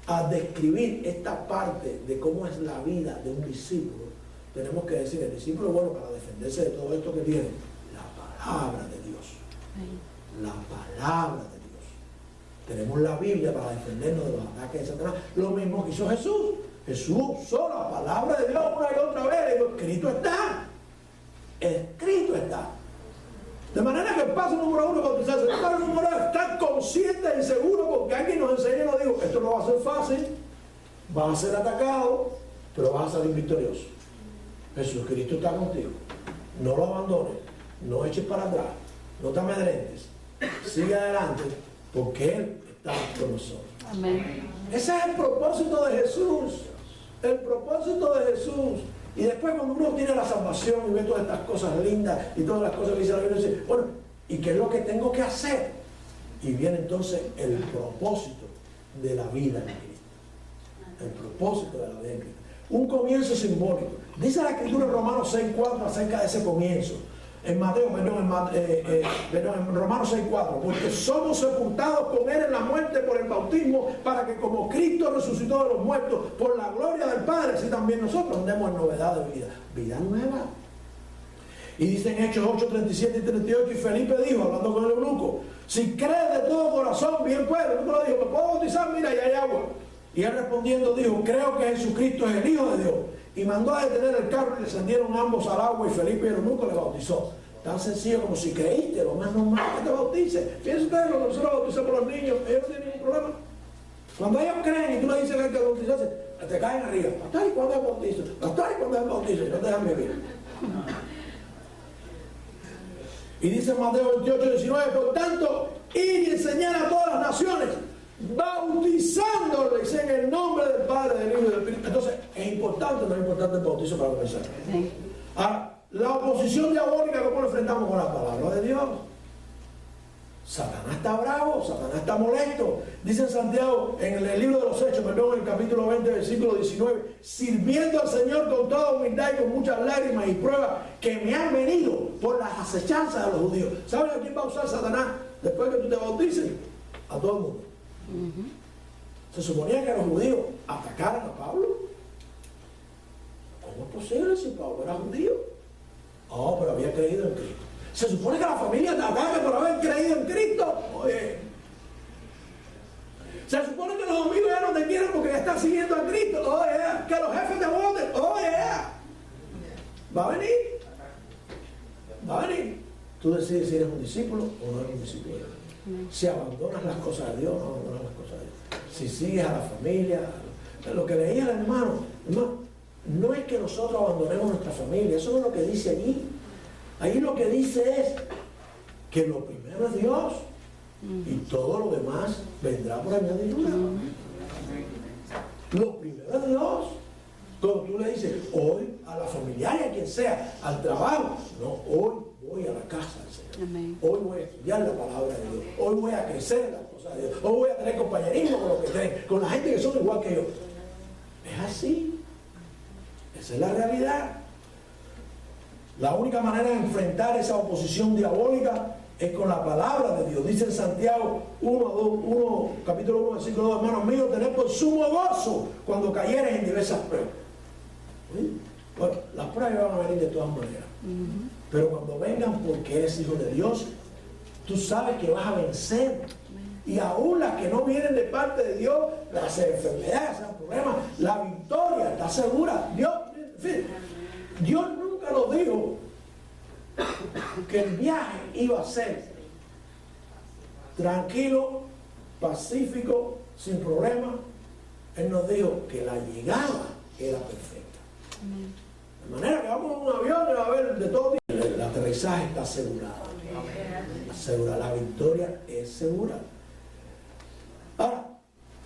S1: a describir esta parte de cómo es la vida de un discípulo, tenemos que decir, el discípulo, bueno, para defenderse de todo esto que tiene, la palabra de Dios. La palabra de Dios. Tenemos la Biblia para defendernos de los ataques de Satanás. Lo mismo que hizo Jesús. Jesús usó la palabra de Dios una y otra vez. Y dijo, escrito está. Escrito está. De manera que el paso número uno, bautizarse. El paso número dos, estar consciente y seguro, porque alguien nos enseña y nos dijo, esto no va a ser fácil, vas a ser atacado, pero vas a salir victorioso. Jesucristo está contigo. No lo abandones, no eches para atrás, no te amedrentes, sigue adelante, porque Él está con nosotros.
S2: Amén.
S1: Ese es el propósito de Jesús. El propósito de Jesús. Y después cuando uno tiene la salvación y ve todas estas cosas lindas y todas las cosas que dice la Biblia, dice, bueno, ¿y qué es lo que tengo que hacer? Y viene entonces el propósito de la vida en Cristo. El propósito de la vida en Cristo. Un comienzo simbólico. Dice la Escritura en Romanos 6:4 acerca de ese comienzo. En Romanos 6:4, porque somos sepultados con Él en la muerte por el bautismo, para que como Cristo resucitó de los muertos por la gloria del Padre, así también nosotros andemos en novedad de vida. Vida nueva. Y dice en Hechos 8, 37 y 38, y Felipe dijo, hablando con el eunuco, si crees de todo corazón, bien puedes. El eunuco le dijo, ¿me puedo bautizar? Mira, ya hay agua. Y él respondiendo dijo, creo que Jesucristo es el Hijo de Dios. Y mandó a detener el carro y descendieron ambos al agua y Felipe el eunuco le bautizó. Tan sencillo como si creíste, lo más normal que te bautice. Fíjense ustedes, cuando nosotros bautizamos a los niños, ellos no tienen ningún problema. Cuando ellos creen y tú le dices que hay que bautizarse, te caen arriba. Pastor, ¿y cuándo es el bautizo? Pastor, ¿y cuándo es el bautizo? Y no te dejan vivir. Y dice Mateo 28, 19, por tanto, ir y enseñar a todas las naciones, bautizándoles en el nombre del Padre, del Hijo y del Espíritu. Entonces, ¿es importante o no es importante el bautizo para comenzar?
S2: Sí.
S1: Ahora, la oposición diabólica, ¿cómo lo enfrentamos? Con la palabra de Dios. Satanás está bravo, Satanás está molesto. Dice en Santiago, en el libro de los Hechos, perdón, en el capítulo 20, versículo 19, sirviendo al Señor con toda humildad y con muchas lágrimas y pruebas que me han venido por las acechanzas de los judíos. ¿Sabes a quién va a usar Satanás después que tú te bautices? A todo el mundo. Se suponía que los judíos atacaran a Pablo. ¿Cómo es posible si Pablo era judío? Oh, pero había creído en Cristo. Se supone que la familia te ataque por haber creído en Cristo. Oye. Se supone que los amigos ya no te quieren porque ya están siguiendo a Cristo. Oye, que los jefes te voten. Oye, va a venir. Va a venir. Tú decides si eres un discípulo o no eres un discípulo. Si abandonas las cosas de Dios o no abandonas las cosas de Dios. Si sigues a la familia. Lo que leía el hermano, no es que nosotros abandonemos nuestra familia. Eso no es lo que dice allí. Ahí lo que dice es que lo primero es Dios y todo lo demás vendrá por añadidura. Lo primero es Dios. Cuando tú le dices, hoy a la familiaria, a quien sea, al trabajo, no, hoy voy a la casa del Señor.
S2: Amén.
S1: Hoy voy a estudiar la palabra de Dios. Hoy voy a crecer en las cosas de Dios. Hoy voy a tener compañerismo con los que creen, con la gente que son igual que yo. Es así. Esa es la realidad. La única manera de enfrentar esa oposición diabólica es con la palabra de Dios. Dice en Santiago 1, capítulo 1, versículo 2, hermanos míos, tened por sumo gozo cuando cayeres en diversas pruebas. ¿Sí? Bueno, las pruebas van a venir de todas maneras. Pero cuando vengan porque eres hijo de Dios, tú sabes que vas a vencer. Y aún las que no vienen de parte de Dios, las enfermedades, los problemas, la victoria está segura. Dios nunca nos dijo que el viaje iba a ser tranquilo, pacífico, sin problema. Él nos dijo que la llegada era perfecta. De manera que vamos a un avión y va a ver de todo. El aterrizaje está asegurado. Asegura, la victoria es segura. Ahora,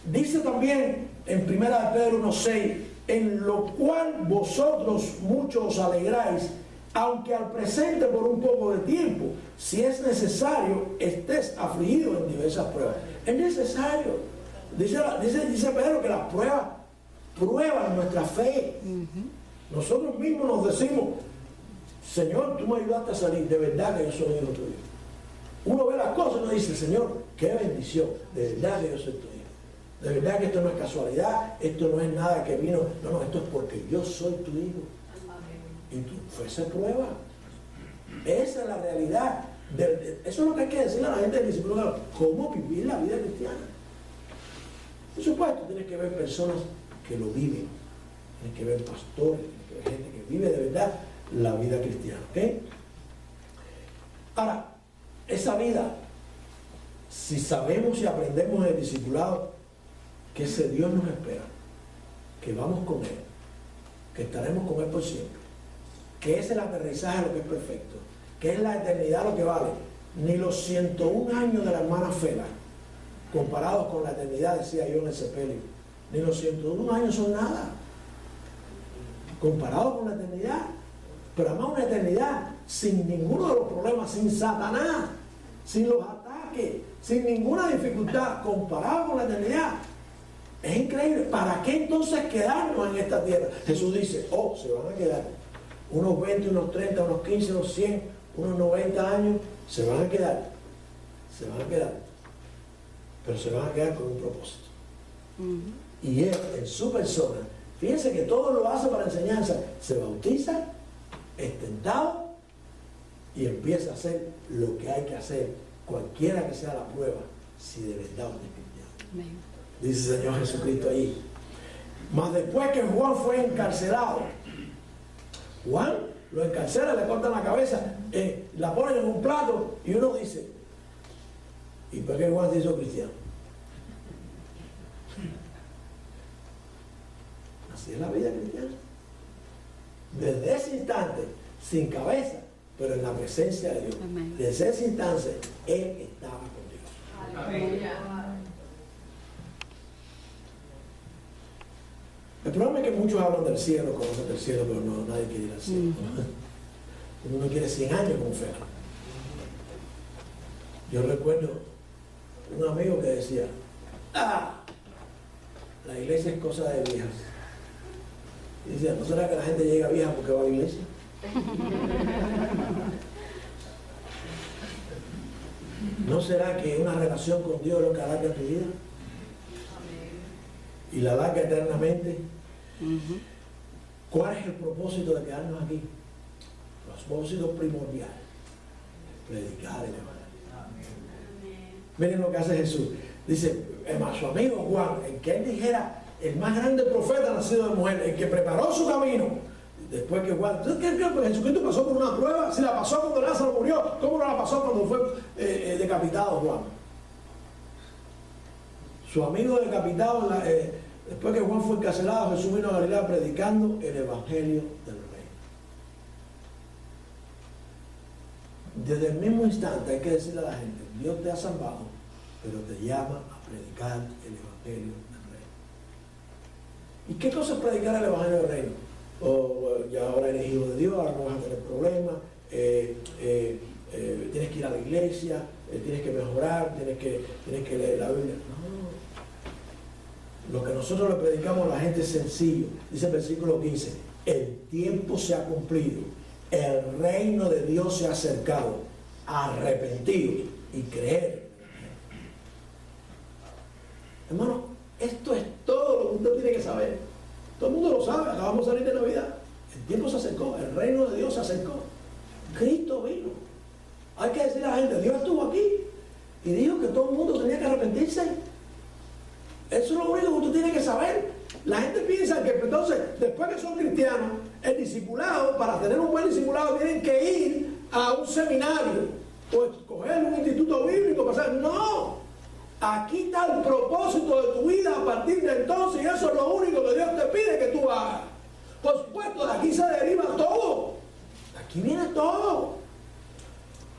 S1: dice también en 1 Pedro 1:6, en lo cual vosotros muchos os alegráis, aunque al presente por un poco de tiempo, si es necesario, estés afligido en diversas pruebas. Es necesario. Dice Pedro que las pruebas prueban nuestra fe. Nosotros mismos nos decimos, Señor, tú me ayudaste a salir, de verdad que yo soy hijo tuyo. Uno ve las cosas y uno dice, Señor, qué bendición, de verdad que yo soy tu hijo. De verdad que esto no es casualidad, esto no es nada que vino, no, esto es porque yo soy tu hijo. Y tu fe se prueba. Esa es la realidad. Eso es lo que hay que decirle a la gente del discipulado, cómo vivir la vida cristiana. Por supuesto, tienes que ver personas que lo viven, tienes que ver pastores, tienes que ver gente que vive de verdad la vida cristiana. ¿Okay? Ahora, esa vida, si sabemos y aprendemos en el discipulado que ese Dios nos espera, que vamos con Él, que estaremos con Él por siempre, que es el aterrizaje lo que es perfecto, que es la eternidad lo que vale, ni los 101 años de la hermana Fela, comparados con la eternidad, decía yo en el sepelio, ni los 101 años son nada, comparados con la eternidad, pero además una eternidad sin ninguno de los problemas, sin Satanás, sin los ataques, sin ninguna dificultad, comparado con la eternidad. Es increíble. ¿Para qué entonces quedarnos en esta tierra? Jesús dice, se van a quedar unos 20, unos 30, unos 15, unos 100, unos 90 años, se van a quedar, pero se van a quedar con un propósito. Y Él, en su persona, fíjense que todo lo hace para enseñanza, se bautiza, es tentado y empieza a hacer lo que hay que hacer, cualquiera que sea la prueba, si de verdad usted es cristiano. Dice el Señor Jesucristo ahí. Mas después que Juan fue encarcelado, Juan lo encarcela, le cortan la cabeza, la ponen en un plato y uno dice, ¿y por qué Juan se hizo cristiano? Así es la vida cristiana. Desde ese instante, sin cabeza, pero en la presencia de Dios. Amén. Desde ese instante, Él estaba con Dios. Amén. El problema es que muchos hablan del cielo, conocen del cielo, pero no, nadie quiere ir al cielo. Uno quiere 100 años con fe. Yo recuerdo un amigo que decía, la iglesia es cosa de viejas. Y decía, ¿no será que la gente llega vieja porque va a la iglesia? ¿No será que una relación con Dios es lo que alarga tu vida? Y la alarga eternamente. ¿Cuál es el propósito de quedarnos aquí? El propósito primordial: predicar el evangelio. Miren lo que hace Jesús. Dice, su amigo Juan, el que él dijera, el más grande profeta nacido de mujer, el que preparó su camino. Después que Juan, Jesucristo pasó por una prueba, si la pasó cuando Lázaro murió, ¿cómo no la pasó cuando fue decapitado Juan? Su amigo decapitado, después que Juan fue encarcelado, Jesús vino a Galilea predicando el evangelio del reino. Desde el mismo instante hay que decirle a la gente, Dios te ha salvado, pero te llama a predicar el evangelio del reino. ¿Y qué cosa es predicar el evangelio del reino? Ya ahora eres hijo de Dios, ahora no vas a tener problemas, tienes que ir a la iglesia, tienes que mejorar, tienes que leer la Biblia. No. Lo que nosotros le predicamos a la gente es sencillo. Dice el versículo 15, el tiempo se ha cumplido, el reino de Dios se ha acercado, arrepentidos y creer. Hermano, esto es todo lo que usted tiene que saber. Todo el mundo lo sabe, acabamos de salir de Navidad. El tiempo se acercó, el reino de Dios se acercó. Cristo vino. Hay que decirle a la gente, Dios estuvo aquí y dijo que todo el mundo tenía que arrepentirse. Eso es lo único que usted tiene que saber. La gente piensa que entonces, después que son cristianos, el discipulado, para tener un buen discipulado, tienen que ir a un seminario o coger un instituto bíblico, pasar. No. Aquí está el propósito de tu vida a partir de entonces y eso es lo único que Dios te pide que tú hagas. Por supuesto, de aquí se deriva todo. De aquí viene todo.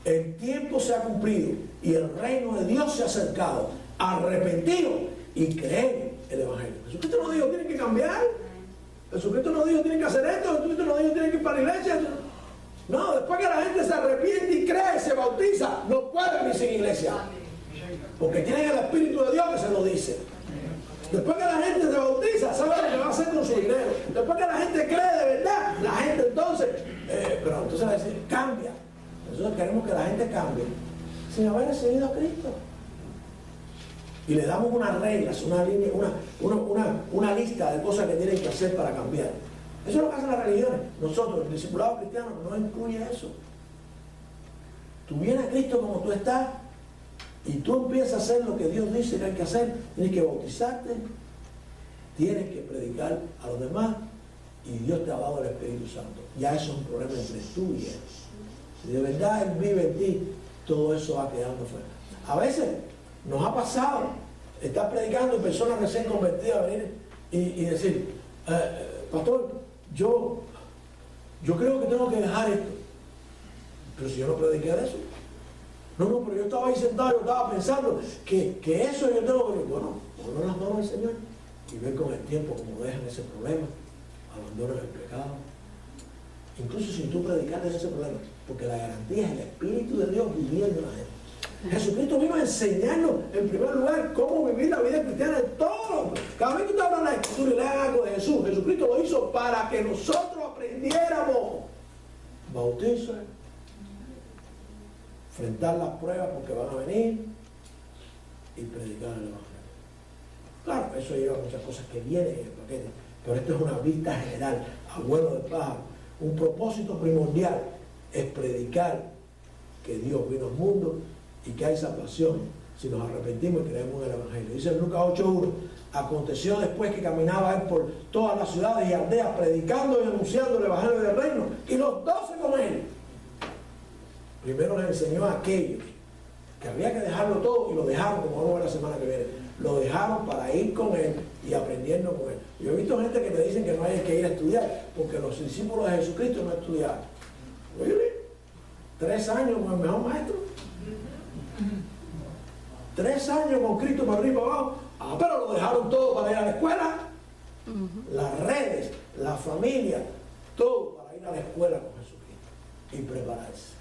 S1: El tiempo se ha cumplido y el reino de Dios se ha acercado. Arrepentido y creer el Evangelio. Jesucristo no dijo tienen que cambiar. Jesucristo no dijo tienen que hacer esto. Jesucristo no dijo tienen que ir para la iglesia. No, después que la gente se arrepiente y cree, se bautiza, no pueden ir sin iglesia. Porque tienen el Espíritu de Dios que se lo dice. Después que la gente se bautiza, sabe lo que va a hacer con su dinero. Después que la gente cree de verdad, la gente entonces, pero entonces va a decir, cambia. Nosotros queremos que la gente cambie sin haber recibido a Cristo. Y le damos unas reglas, una lista de cosas que tienen que hacer para cambiar. Eso es lo que hacen las religiones. Nosotros, el discipulado cristiano, no incluye eso. Tú vienes a Cristo como tú estás y tú empiezas a hacer lo que Dios dice que hay que hacer. Tienes que bautizarte, tienes que predicar a los demás y Dios te ha dado el Espíritu Santo. Ya eso es un problema entre tú y Él. Si de verdad Él vive en ti, todo eso va quedando fuera. A veces nos ha pasado estar predicando y personas recién convertidas venir y decir, pastor, yo creo que tengo que dejar esto. Pero si yo no prediqué de eso. No, pero yo estaba ahí sentado, yo estaba pensando que eso yo tengo que... Bueno, ponlo en las manos del Señor y ver con el tiempo cómo dejan ese problema, abandonan el pecado. Incluso sin tú predicar de ese problema, porque la garantía es el Espíritu de Dios viviendo en la gente. Jesucristo vino a enseñarnos en primer lugar cómo vivir la vida cristiana en todo. Cada vez que usted habla de la Escritura y lean algo de Jesús, Jesucristo lo hizo para que nosotros aprendiéramos. Bautizo, enfrentar las pruebas porque van a venir y predicar el Evangelio. Claro, eso lleva muchas cosas que vienen en el paquete, pero esto es una vista general, abuelo de pájaro. Un propósito primordial es predicar que Dios vino al mundo y que hay salvación si nos arrepentimos y creemos en el Evangelio. Dice en Lucas 8:1, aconteció después que caminaba él por todas las ciudades y aldeas predicando y anunciando el Evangelio del reino y los 12 con él. Primero les enseñó a aquellos que había que dejarlo todo y lo dejaron, como vamos a ver la semana que viene. Lo dejaron para ir con él y aprendiendo con él. Yo he visto gente que te dicen que no hay que ir a estudiar porque los discípulos de Jesucristo no estudiaron. ¿Really? 3 años con el mejor maestro. 3 años con Cristo para arriba y para abajo. Pero lo dejaron todo para ir a la escuela. Las redes, la familia, todo para ir a la escuela con Jesucristo y prepararse.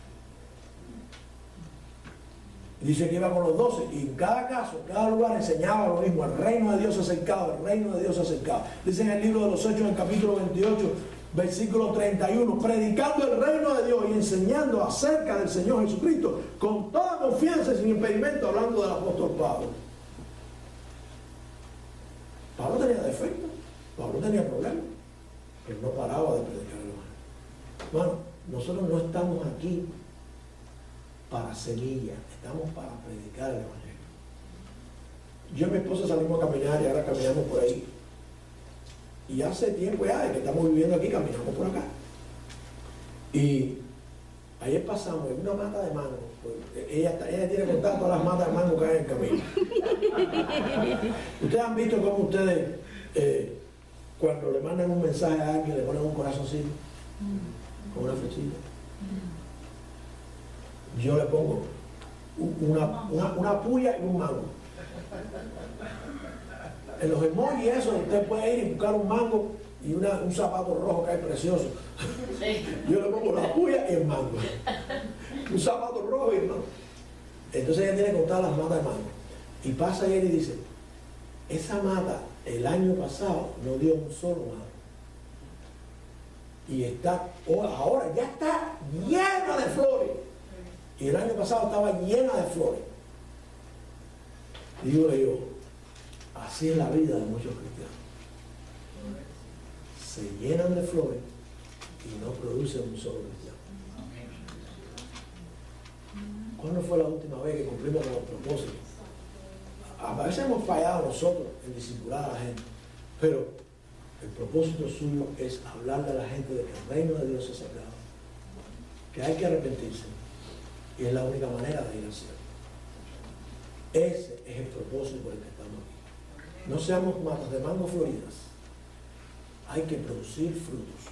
S1: Dice que iba con los 12 y en cada caso, en cada lugar enseñaba lo mismo. El reino de Dios se acercaba, el reino de Dios se acercaba. Dice en el libro de los Hechos, en el capítulo 28, versículo 31, predicando el reino de Dios y enseñando acerca del Señor Jesucristo con toda confianza y sin impedimento, hablando del apóstol Pablo. Pablo tenía defectos, Pablo tenía problemas, pero no paraba de predicar el Evangelio. Bueno, nosotros no estamos aquí para semillas, estamos para predicar el Evangelio. Yo y mi esposa salimos a caminar y ahora caminamos por ahí. Y hace tiempo ya, de que estamos viviendo aquí, caminamos por acá. Y ayer pasamos en una mata de mango. Ella tiene que contar todas las matas de mango que hay en el camino. Ustedes han visto cómo ustedes, cuando le mandan un mensaje a alguien, le ponen un corazoncito con una flechita. Yo le pongo una puya y un mango. En los emojis eso, usted puede ir y buscar un mango y un zapato rojo que hay precioso. Yo le pongo la puya y el mango. Un zapato rojo y el mango. Entonces ella tiene que contar las matas de mango. Y pasa ayer y dice, esa mata el año pasado no dio un solo mango. Y ahora ya está llena de flores. Y el año pasado estaba llena de flores. Y digo yo, así es la vida de muchos cristianos. Se llenan de flores y no producen un solo cristiano. ¿Cuándo fue la última vez que cumplimos con los propósitos? A veces hemos fallado nosotros en discipular a la gente, pero el propósito suyo es hablarle a la gente de que el reino de Dios se ha acercado, que hay que arrepentirse Y es la única manera de ir al cielo. Ese es el propósito por el que estamos aquí. No seamos matas de mango floridas. Hay que producir frutos.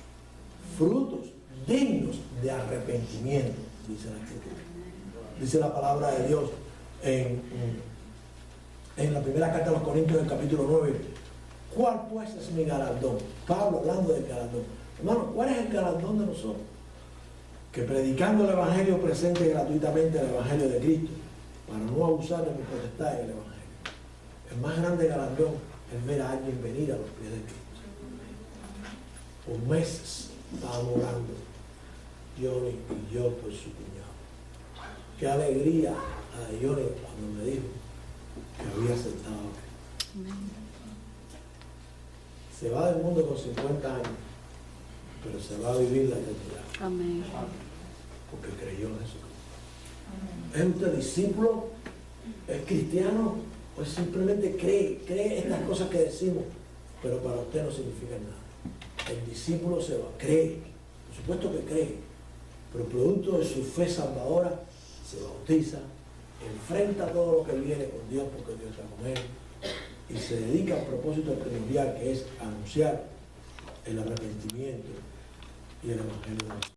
S1: Frutos dignos de arrepentimiento, dice la Escritura. Dice la palabra de Dios en la primera carta a los Corintios, del capítulo 9. ¿Cuál pues es mi galardón? Pablo hablando del galardón. Hermano, ¿cuál es el galardón de nosotros? Que predicando el Evangelio presente gratuitamente el Evangelio de Cristo, para no abusar de mi potestad en el Evangelio. El más grande galardón es ver a alguien venir a los pies de Cristo. Por meses estábamos orando, Johnny y yo, por su cuñado. Qué alegría a Johnny cuando me dijo que había aceptado a Cristo. Se va del mundo con 50 años, pero se va a vivir la eternidad.
S2: Amén.
S1: Porque creyó en Jesucristo. ¿Es usted discípulo? ¿Es cristiano? ¿O simplemente cree estas cosas que decimos? Pero para usted no significa nada. El discípulo se va, cree. Por supuesto que cree. Pero producto de su fe salvadora, se bautiza, enfrenta todo lo que viene con Dios, porque Dios está con él, y se dedica al propósito primordial, que es anunciar el arrepentimiento y el Evangelio de Dios.